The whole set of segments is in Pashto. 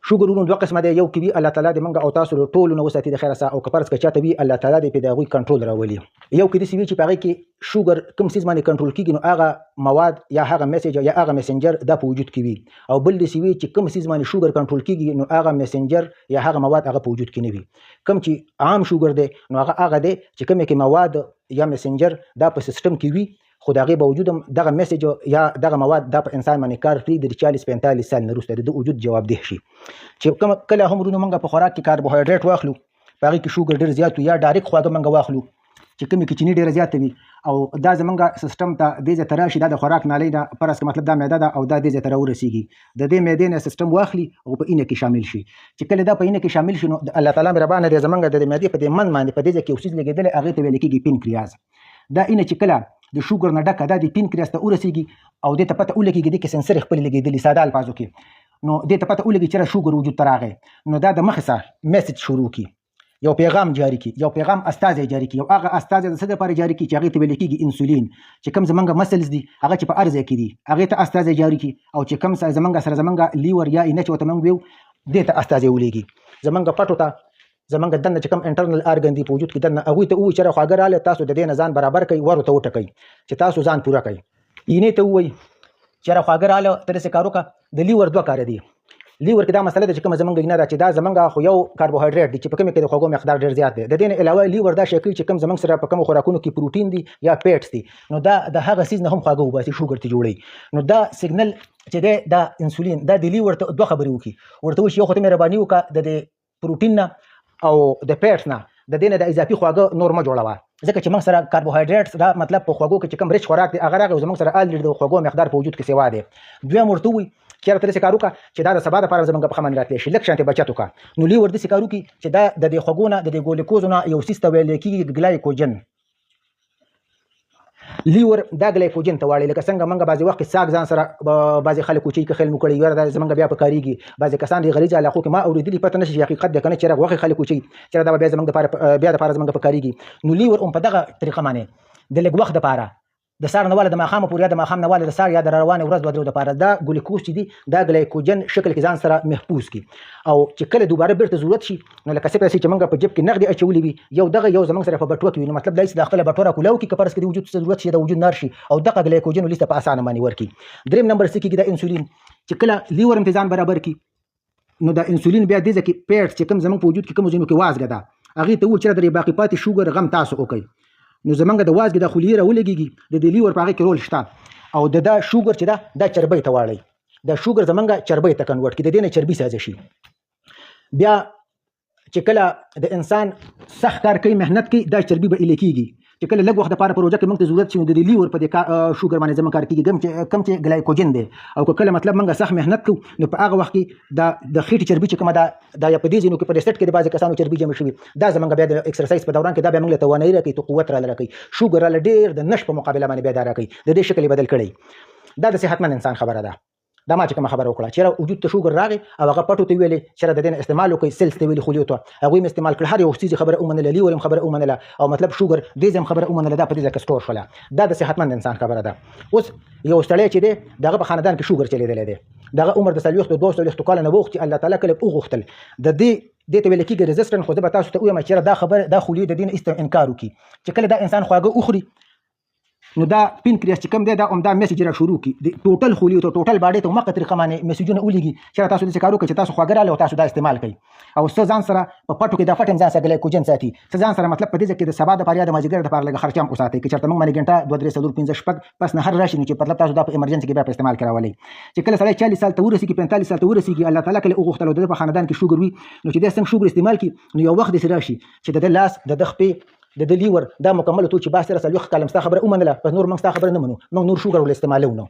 شوګر ورونو دوه قسمه دی، یو کې وي الله تعالی دې موږ او تاسو ټولو نه وساتي د خیر سره، او که فرض که چاته وي الله تعالی دې په د هغوی کنټرول راولي. یو کې داسې وي چې په هغې کې شوګر کوم څیز باندې کنټرول کېږي نو هغه مواد یا هغه میسج یا هغه میسنجر دا په وجود کې وي، او بل داسې وي چې کوم څیز باندې شوګر کنټرول کېږي نو هغه میسنجر یا هغه مواد هغه په وجود کې نه وي. کوم چې عام شوګر دی نو هغه دی چې کومې کې مواد یا میسنجر دا په سیستم کې وي، خو د هغې باوجود هم دغه میسج یا دغه مواد دا په انسان باندې کار پرېږدي د 40-45 سال نه وروسته د وجود جوابدeh شي. چې کله هم ورونو موږ په خوراک کې کاربوهایډریټ واخلو په هغې کې شوګر ډېر زیات وي، یا ډایرکټ خواږه موږ واخلو چې کومې کې چیني ډېره زیاته وي، او دا زمونږ سیستم ته دې ځای ته راشي، دا د خوراک نالۍ ده فرض که مطلب دا معده ده او دا دې ځای ته راورسېږي، د دې معدې نه سیستم واخلي او په اینه کې شامل شي. چې کله دا په اینه کې شامل شي نو الله تعالی مهربانه دی زمونږ د معدې په دې من باندې په دې ځای کې یو څیز لګېدلی هغې ته ویل کېږي پینکریاز. دا اینه چې کله د شوګر نه ډکه دا د پینکریاس ته ورسېږي او دې ته پته ولګېږي دې کې سنسر خپل لګېدلي ساده الفاظو کې، نو دې ته پته ولګي چې شوګر وجود ته راغی، نو دا د مخې څخه میسج شروع کړي، یو پیغام جاری کی، یو پیغام استازی جاری کی، یو هغه استازی د څه لپاره جاری کی چې هغې ته ویل کېږي انسولین، چې کوم زمونږ مسلز دي هغه چې په هر ځای کې دي هغې ته استازی جاری کی، او چې کوم زمونږ سره زمونږ لیور یا اینه چې ورته موږ ویو دې ته استازی ولېږي. زمونږ پټو ته زمونږ دننه چې کوم انټرنل ارګن دي په وجود کې دننه هغوی ته ووایي چې خواږه راغله تاسو د دې نه ځان برابر کوئ، ور ورته وټکئ چې تاسو ځان پوره کوئ. اینې ته ووایي چې خواږه راغله ته داسې کار وکړه. د لیور دوه کاره دي. لیور کې دا مسله ده چې کومه زمونږ وینه ده چې دا زمونږ خو یو کاربوهایډریټ دي چې په کومې کې د خوږو مقدار ډېر زیات دی، د دې نه علاوه لیور دا شی کوي چې کوم زمونږ سره په کومو خوراکونو کې پروټین دي یا پیټس دي نو دا د هغه څیز نه هم خواږه وباسي، شوګر ته جوړوي. نو دا سیګنل چې دی دا انسولین دا د لیور ته دوه خبرې وکړي، ورته وایي چې یو خو ته مهرباني وکړه د پروټین نه او د پیټس نه د دې نه د اضافي خواږه نور مه جوړوه، ځکه چې موږ سره کاربوهایډریټس دا مطلب په خوږو کې چې کوم ریچ خوراک دی هغه راغی او زموږ سره الریډي د خوږو مقدار په وجود کې سیوا دی. دویم ورته ووایي چې یاره ته داسې کار وکړه چې دا د سبا دپاره زموږ په ښه باندې راتلی شي، لږ شانتې بچت وکړه. نو لیور داسې کار وکړي چې دا د دې خوږو نه د دې ګلوکوزو نه یو څیز ته ویل کېږي ګلایکوجن. لیور دا ګلایکوجن ته واړي، لکه څنګه موږ بعضې وخت کې ساګ ځان سره بعضې خلک کوچۍ کې خیل مو کړی یاره دا زموږ بیا په کارېږي. بعضې کسان د غریزو علاقو کې ما اورېدلي پته نه شي حقیقت دی که نه چې غوښې خلک کوچۍ چې دا به بیا زموږ دپاره په کارېږي. نو لیور هم په دغه طریقه باندې د لږ وخت دپاره د سهار نه واله د ماښامه پورې یا د ماښام نه واله د سهار یا د روانې ورځ دوه درو دپاره دا ګلوکوز چې دي دا ګلایکوجن شکل کې ځان سره محفوظ کړي، او چې کله دوباره بیرته ضرورت شي نو لکه څه پیسې چې موږ په جیب کې نغدې اچولې وي یو دغه یو زموږ سره په بټوه کې وي، نو مطلب دا چې د خپله بټوه راکولاو کړي که فرض کړي د وجود ضرورت شي د وجود نار شي او دغه ګلایکوجن ولیسته په اسانه باندې ورکړي. دریم نمبر څه کېږي دا انسولین چې کله لیور امتزان برابر کړي نو دا انسولین بیا دې ځای کې پیټ چې کوم زموږ په وجود کې کومو ځینو کې وازګه ده هغې ته ووایي چې درې باقي پاتې شوګر غم تاسو وکړئ. نو زمونږ د وازګې دا خلیې راولګېږي د دې لیور په هغې کې رول شته، او د دا شوګر چې ده دا چربۍ ته واړئ، دا شوګر زمونږ چربۍ ته کنورټ کړي، د دې نه چربي سازه شي. بیا چې کله د انسان سخت کار کوي محنت کوي دا چربي به ایله کېږي، چې کله لږ وخت دپاره پروژه کې موږ ته ضرورت شي نو د دې لیور په دې شوګر باندې زموږ کار کېږي کوم چې ګلایکوجن دی، او که کله مطلب موږ سخت محنت کوو نو په هغه وخت کې د خېټې چربي چې کومه ده دا یا په دې ځینو کې په ریسټ کې د بعضې کسانو چربي جمع شوي دا زموږ بیا د اکسرسایز په دوران کې دا بیا موږ له توانایي راکوي، تو قوت راله راکوي. شوګر راله ډېر د نش په مقابله باندې بیا دا راکوي، د دې شکل یې بدل کړی. دا د صحتمند انسان خبره ده. دا ما چې کومه خبره وکړه چې وجود ته شوګر راغی او هغه پټو ته ویلې چې د دې نه استعمال وکړئ، سیلز ته ویلې خلیو ته هغوی هم استعمال کړل، هر یو څیز خبره ومنله، لیور هم خبره ومنله او مطلب شوګر دې هم خبره ومنله، دا په دې ځای کې سټور شوله. دا د صحتمند انسان خبره ده. اوس یو سړی چې دی دغه په خاندان کې شوګر چلېدلی دی، دغه عمر د 40-42 کاله نه وغوښت چې الله تعالی کله وغوښتل د دې ته ویل کېږي ريزسټنټ. خو زه به تاسو ته ووایم چې دا خبره دا خلیو د دې نه ایسته انکار وکړي چې کله دا انسان خواږه وخوري نو دا پینکریاس چې کوم دی دا همدا میسج را شروع کړي د ټوټل خلیو ته ټوټل باډۍ ته همغه طریقه باندې میسجونه ولېږي چې تاسو داسې کار وکړئ چې تاسو خواږه راغلی او تاسو دا استعمال کوئ، او څه ځان سره په پټو کې دا پټ هم ځان سره ګلایکوجن ساتي، څه ځان سره مطلب په دې ځای کې د سبا دپاره یا د مازدیګر دپاره لږه خرچه هم وساتئ که چېرته موږ باندې ګنټه 2 3 4 5 6 پس نه هر راشي نو چې مطلب تاسو دا په ایمرجنسي کې بیا په استعمال کې راولئ. چې کله سړی 40 سال ته ورسېږي 45 سال ته ورسېږي الله تعالی کله وغوښتل او د ده په خاندان کې شوګر وي نو چې دی څنګه شوګر استعمال کړي نو یو وخت داسې راشي چې د ده لاس د ده خپې د د لیور دا مکمل تو چې 12 کاله ستا خبره ومنله پس نور موږ ستا خبره نه منو، موږ نور شوګر ول استعمالو نو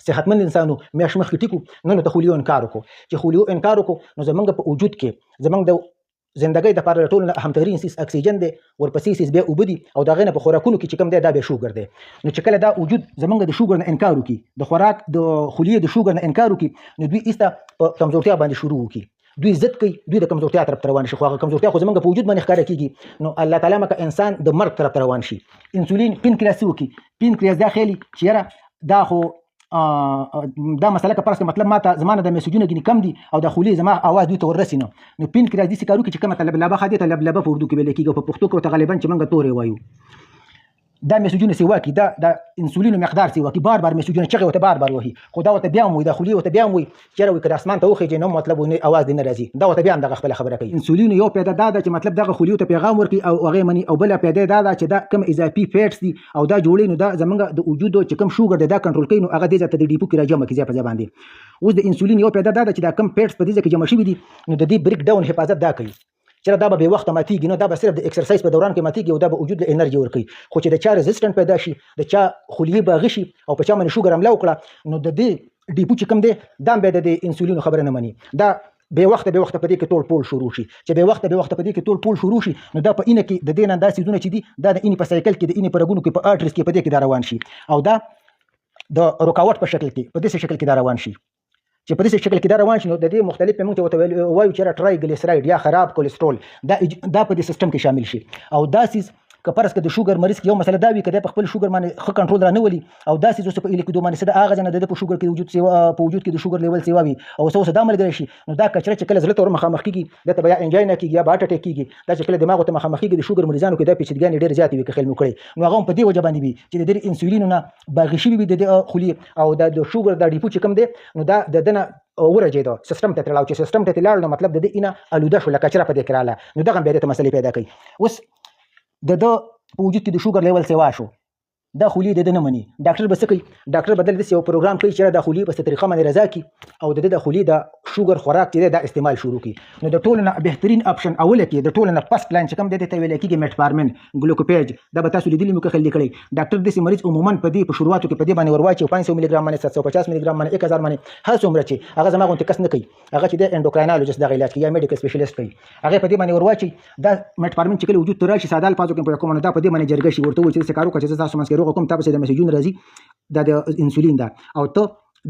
صحتمند انسانو میاشت مخکې ټیکو نو ته خلیو انکار وکړو چې خلیو انکار وکړو نو زمونږ په وجود کې زمونږ د زندګۍ دپاره ټول نه اهمترین سیس اکسیجن دی، ورپسې سیس بیا اوبه دي او د هغې نه په خوراکونو کې چې کوم دی دا بیا شوګر دی. نو چې کله دا وجود زمونږ د شوګر نه انکار وکړي، د خوراک د خلیې د شوګر نه انکار وکړي نو دوی ایسته په کمزورتیا باندې شروع وکړي، دوی ضد کوي، دوی د کمزورتیا طرف ته روان شي، خو هغه کمزورتیا خو زمونږ په وجود باندې ښکاره کېږي نو الله تعالی مکه انسان د مرګ طرف ته روان شي. انسولین پینکریاس وکړي، پینکریاس دا خیالي چې یاره دا خو دا مسله که فرض کړه مطلب ماته زما نه د میسجونه ګینې کم دي او د خولې زما اواز دوی ته وررسي نو پین کې راځي کارو کې چې کومه لبلبه خدي ته لبلبه په اردو کې ویل کېږي او په پښتو کې ورته غالبا چې موږ تورې وایو دا میسجونه سیوا کی دا د انسولین مقدار سیوا کی بار بار میسجونه چغه وته بار بار وهي خو دا وته بیا مو د خولي وته بیا مو چیرې وي که اسمان ته وخی نو مطلب ونه आवाज دینه راځي دا وته بیا دغه خپل خبره کوي انسولین یو پیدا دا چې مطلب دغه خولي ته پیغام ورکي او هغه منی او بل پیدا دا چې دا کم اضافي فیټس دي او دا جوړې نو دا زمونږ د وجود چې کم شوګر دا کنټرول کوي نو هغه د ذات د ډیپو کې راځي مکه ځای په باندې اوس د انسولین یو پیدا دا چې دا کم فیټس په دې کې جمع شوي دي نو د دې بریک ډاون حفاظت دا کوي چې دا به وخت ماتيږي نو دا به صرف د ایکسرسایز په دوران کې ماتيږي او دا به وجود له انرژي ورکوي خو چې د چا ریزिस्टنت پیدا شي د چا خلیه باغ شي او په چا باندې شوګر حمله وکړه نو د دې ډیپو چې کم دی دا به د انسولین خبره نه مني دا به وخت په دې کې ټول پول شروع شي چې به وخت په دې کې ټول پول شروع شي نو دا په اینه کې د دین انداز دونه چې دي دا د اینه په سایکل کې د اینه په رګونو کې په ارټریز کې په دې کې دا روان شي او دا د رکاوټ په شکل کې په دې شکل کې دا روان شي چې په دې شکل کې دا روان شي نو د دې مختلف موږ ته وایو چې ټرایګلیسراید یا خراب کولیسټرول دا په دې سیستم کې شامل شي او دا سیس که فرض کړه د شوګر مریض کې یو مسله دا وي کده په خپل شوګر باندې ښه کنټرول را نه ولي او دا سیس اوس په الیکودو باندې سده هغه جن د په شوګر کې وجود سیوا په وجود کې د شوګر لیول سیوا وي او اوس دا ملګری شي نو دا کچره چې کله زړه ته مخامخ کیږي د تبع انجاینا کیږي یا هارت اٹیک کیږي دا چې کله دماغ ته مخامخ کیږي د شوګر مریضانو کې د پیچیدګۍ ډېر زیات وي که خل مو کړي نو هغه په دې وجه باندې وي چې د انسولین نه باغ شي وي د خولي او د شوګر د ډیپو چې کم دی نو دا د دنه ورجېدو سیستم ته تلاو چې سیستم ته تلاړ نو مطلب د دې اینه الوده شو لکه چر په دې کړاله نو دغه به د مسلې پیدا کوي اوس د په وجود کې د شوګر لیول سیوا شو دا خولي د نه مني ډاکټر به څه کوي ډاکټر بدل د یو پروګرام کوي چې دا خولي په طریقه باندې رضا کی او د خولي د شوګر خوراک چې دا استعمال شروع کی نو د ټولو نه بهترین اپشن اوله کې د ټولو نه پس پلان چې کوم د ته ویل کېږي میټفارمین ګلوکوپیج دا به تاسو لیدلی مو خلک کړي ډاکټر د مریض عموما په دې په شروعاتو کې په دې باندې ورواچي 500 ملي ګرام باندې 750 ملي ګرام باندې 1000 باندې هر څومره چې هغه زما غونټه کس نه کوي هغه چې د انډوکراینالوجست د علاج کوي یا میډیکل سپیشلیست کوي هغه په دې باندې ورواچي دا میټفارمین چې کله وجود ته راشي ساده الفاظو کې په کومه دا په دې باندې جرګه شي ورته وایي چې کارو کوي چې تاسو مسکه روغ کوم تاسو د مسیجون راځي د انسولین دا او ته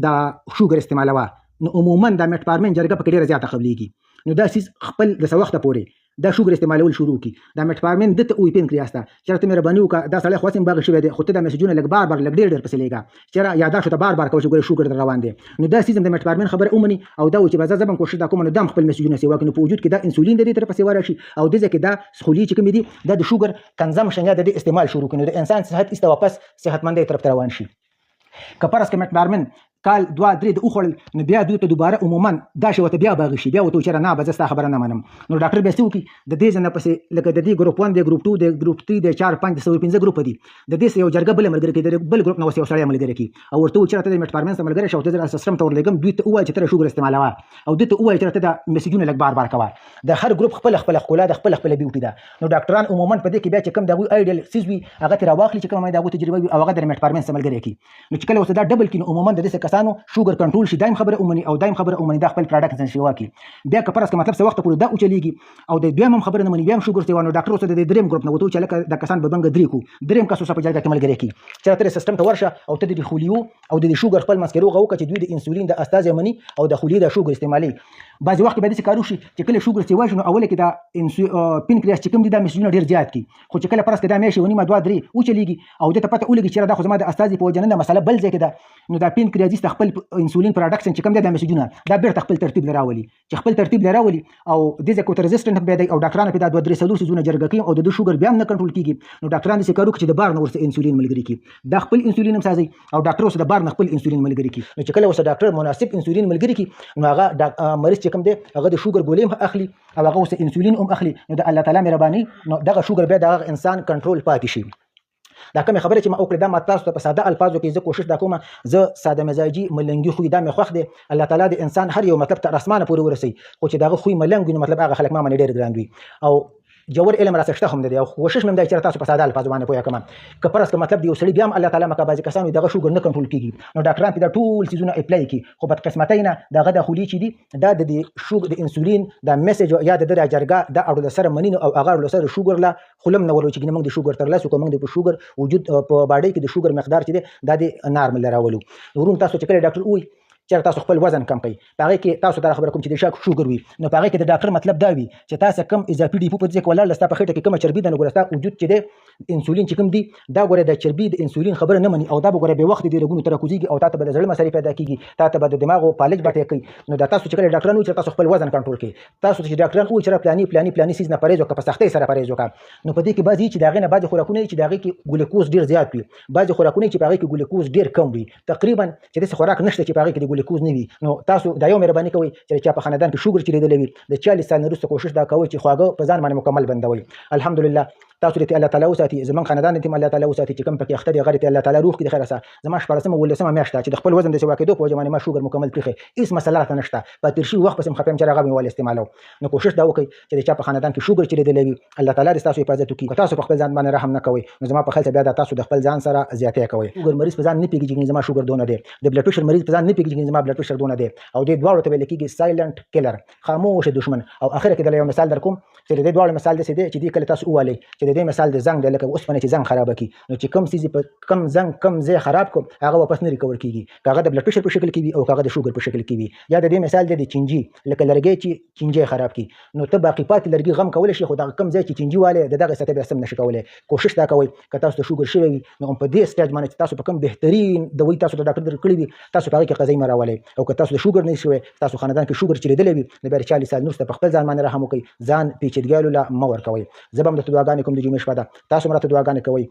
دا شوګر استعمالوه نو عموما دا میټفارمین جرګه په ډیره زیاته قبليږي نو دا سیس خپل د سوخته پورې دا شوګر استعمالول شروع کی دا میټفارمین د ته وی پین کریاستا چرته مهرباني وکړه دا سړی خواسم باغ شوی دی خو ته دا میسجونه لګ بار بار لګ ډیر پسې لګا چیرې یاداشت ته بار بار کوي شوګر روان دي نو دا سیستم د میټفارمین خبره اومني او دا چې بازار زبم کوشش دا کوم نو دم خپل میسجونه سیوا کنه په وجود کې دا انسولین د دې تر پسې ورشي او د ځکه دا سخولي چې کوم دي دا د شوګر کنزمپشن یا د استعمال شروع کړي د انسان صحت است واپس صحتمندۍ طرف روان شي کپرس کې میټفارمین کال 2-3 د اوخړل نو بیا دوی ته دوباره عموما دا شی وته بیا باغ شي بیا وته چر نه بزستا خبره نه منم نو ډاکټر به سو کی د دې ځنه پسې لکه د دې ګروپ 1 د ګروپ 2 د ګروپ 3 د 4 5 د 15 ګروپ دي د دې یو جرګه بل ملګری کې د بل ګروپ نو یو سړی ملګری کې او ورته چر ته میټفارمین سره ملګری شو ته سیستم ته ورلګم دوی ته وایي چې تر شوګر استعمالوه او دوی ته وایي چې ته میسجونه لګ بار بار کوه د هر ګروپ خپل خپل خپل د خپل خپل بیوټي ده نو ډاکټران عموما په دې کې بیا چې کم د ایډیل سیز وي هغه تر واخلي چې کومه دا تجربه وي او هغه د میټفارمین سره ملګری کې نو چې کله وسه دا ډبل کې عموما د دې کسانو شوګر کنټرول شي دایم خبره اومني او دایم خبره اومني دا خپل پروډکټ څنګه شي واکي بیا کپرس کې مطلب څه وخت پورې دا او چلیږي او د دویم خبره نه مني بیا شوګر سیوانو ډاکټر اوسه د دریم ګروپ نه وته چې لکه د کسان به بنګ درې کو دریم کس اوسه په ځای کې ملګری کی چې تر سیستم ته ورشه او ته د خولیو او د شوګر خپل مسکرو غو چې دوی د انسولین د استاز مني او د خولي د شوګر استعمالي بعض وخت به د کارو شي چې کله شوګر سیوا شنو اوله کې دا پینکریاس چې کوم دي د مسجونه ډیر زیات کی خو چې کله پرس کې دا میشي ونی ما 2-3 او چلیږي او د ته پته ولګي چې دا خو زما د استاز په وجنه مسله بل ځای کې ده نو دا پینکریاس خپل انسولین پروډکشن چې کوم دي د مسجونه دا بیرته خپل ترتیب لراولي چې خپل ترتیب لراولي او د ځکه تر ريزिस्टنت به دی او ډاکټرانو په دا 2-3 سيزونه جرګه کوي او د شوګر بیا نه کنټرول کیږي نو ډاکټرانو چې کارو چې د بار نه ورسره انسولین ملګری کی دا خپل انسولین هم سازي او ډاکټر اوس د بار نه خپل انسولین ملګری کی نو چې کله اوس ډاکټر مناسب انسولین ملګری کی نو هغه مریض چې کوم دی هغه د شوګر ګولې هم اخلي او هغه اوس انسولین هم اخلي نو د الله تعالی مهرباني نو دغه شوګر به دغه انسان کنټرول پاتې شي دا کوم خبره چې ما وکړه دا ما تاسو ته په ساده الفاظو کې زه کوشش دا کوم زه ساده مزاجي ملنګي خو دا مې خوښ دي الله تعالی د انسان هر یو مطلب ته اسمانه پورې ورسي خو چې دغه خو ملنګ نو مطلب هغه خلک ما باندې ډېر ګران وي او جوړ علم راڅشته هم دی او کوشش مې دا چې تاسو په ساده الفاظ باندې پوهه کوم کپرس که مطلب دی یو سړي بیا هم الله تعالی مکه بعضی کسانو دغه شوګر نه کنټرول کیږي نو ډاکټران په دا ټول سيزونه اپلای کی خو بد قسمتینه دغه د خولي چې دی دا د شوګر د انسولین د میسج یا د جرګه د اړو سره منینو او هغه سره شوګر لا خلم نه ورو چې موږ د شوګر تر لاسو کوم د شوګر وجود په باډي کې د شوګر مقدار چې دی د نارمل راولو ورون تاسو چې کله ډاکټر وای چېرته تاسو خپل وزن کم کړئ په هغې کې تاسو ته خبره کوم چې د شوګر وي نو په هغې کې د ډاکټر مطلب دا وي چې تاسو کم اضافي ډیپو په ځای کې ولاړ ستا په خېټه کې کومه چربي ده نو ګوره ستا وجود چې دی انسولین چې کوم دی دا ګوره د چربي د انسولین خبره نه مني او دا به ګوره بې وخته دې رګونو ته راکوزېږي او تا ته به د زړه مسلې پیدا کېږي تا ته به د دماغو پالش باټې کوي نو دا تاسو چې کله ډاکټران وایي چې تاسو خپل وزن کنټرول کړئ تاسو چې ډاکټران وایي چې پلاني څیز نه پرهیز وکړه په سختۍ سره پرهیز وکړه نو په دې کې بعضې چې د هغې نه بعضې خوراکونه دي چې د هغې کې ګلوکوز ډېر زیات وي بعضې خوراکونه چې په هغې کې ګلوکوز ډېر کم وي تقریبا چې داسې خوراک نشته چې په هغې کې د ګلوکوز نه وي نو تاسو دا یو مهرباني کوئ چې چا په خاندان کې شوګر چې لیدلی وي د 40 سال نه وروسته کوشش دا کوئ چې خواږه په ځان باندې مکمل بندوئ الحمدلله تاسو دې الله تعالی وساتي زمون خاندان دې الله تعالی وساتي چې کوم پکې اخته دي غریب الله تعالی روح کې د خیر سره زما 14 ولسمه میاشته چې د خپل وزن د سوا کېدو په وجه باندې ما شوګر مکمل پرېخي هیڅ مسله راته نشته په تیر شي وخت پسې مخفم چې راغلی ول استعمالو نو کوشش دا وکړئ چې چا په خاندان کې شوګر چې لیدلی وي الله تعالی دې تاسو حفاظت وکړي تاسو په خپل ځان باندې رحم نه کوئ نو زما په خیال بیا دا تاسو د خپل ځان سره زیاتې کوئ شوګر مریض په ځان نه پیږي چې زما شوګر دونه دی د بلډ پريشر مریض په ځان نه پیږي چې زما بلډ پريشر دونه دی او دې دواړو ته ویل کېږي سایلنت کیلر خاموش دشمن او اخر کې د یو مثال در کوم چې دې دواړو مثال دې چې دې کله تاسو والی چې دې مثال د زنګ د لکه اوس باندې چې زنګ خراب کی نو چې کم سيزي په کم زنګ کم ځای خراب کوم هغه واپس نه ریکور کیږي کاغه د بلډ پريشر په شکل کې وي او کاغه د شوګر په شکل کې وي یا د دې مثال د چنجي لکه لرګي چې چنجي خراب کی نو ته باقی پات لرګي غم کول شي خو دا کم ځای چې چنجي والے دغه سطح به سم نشي کولای کوشش دا کوئ که تاسو د شوګر شوی نو په دې سټیج باندې تاسو په کم بهترین دوی تاسو د ډاکټر درکړي وي تاسو په هغه کې قضیه مراولي او که تاسو د شوګر نه شوی تاسو خاندان کې شوګر چې لیدلی وي نو بیا 40 سال نورسته په خپل ځان باندې رحم وکړئ ځان پیچیدګیالو لا مور کوي زه به هم د دعاګانې کوم د جمعې شپه ده تاسو مرته دعاګانې کوئ